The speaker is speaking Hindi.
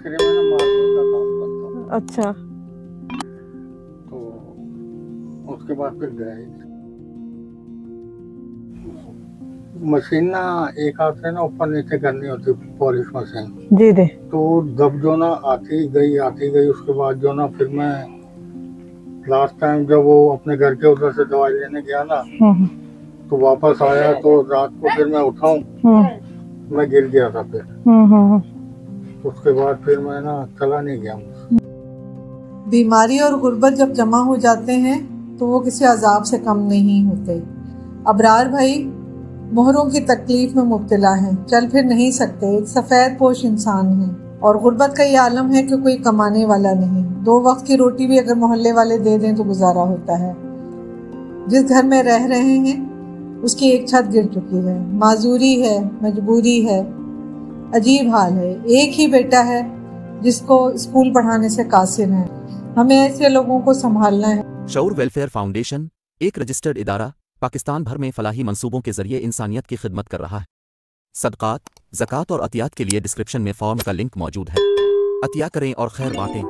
फैक्ट्री में ना मार्बल का काम करता हूँ। अच्छा। तो उसके बाद फिर गया ही। मशीन ना एक हाथ से ना ऊपर नीचे करनी होती, पॉलिश मशीन। जी जी। तो जब जो ना आती गई उसके बाद जो ना फिर मैं लास्ट टाइम जब वो अपने घर के उधर से दवाई लेने गया ना, तो वापस आया तो रात को फिर मैं उठाऊं, मैं गिर गया था फिर। उसके बाद फिर मैं ना चला नहीं गया। बीमारी और गुर्बत जब जमा हो जाते हैं तो वो किसी अजाब से कम नहीं होते। अबरार भाई मोहरों की तकलीफ में मुब्तला हैं, चल फिर नहीं सकते, एक सफ़ेद पोश इंसान है और गुर्बत का ये आलम है कि कोई कमाने वाला नहीं। 2 वक्त की रोटी भी अगर मोहल्ले वाले दे दें तो गुजारा होता है। जिस घर में रह रहे हैं उसकी एक छत गिर चुकी है, माजूरी है, मजबूरी है, अजीब हाल है। एक ही बेटा है जिसको स्कूल पढ़ाने से कासिर है। हमें ऐसे लोगों को संभालना है। शऊर वेलफेयर फाउंडेशन एक रजिस्टर्ड इदारा पाकिस्तान भर में फलाही मंसूबों के जरिए इंसानियत की खिदमत कर रहा है। सदकात, ज़कात और अतियात के लिए डिस्क्रिप्शन में फॉर्म का लिंक मौजूद है। अतिया करें और खैर बांटें।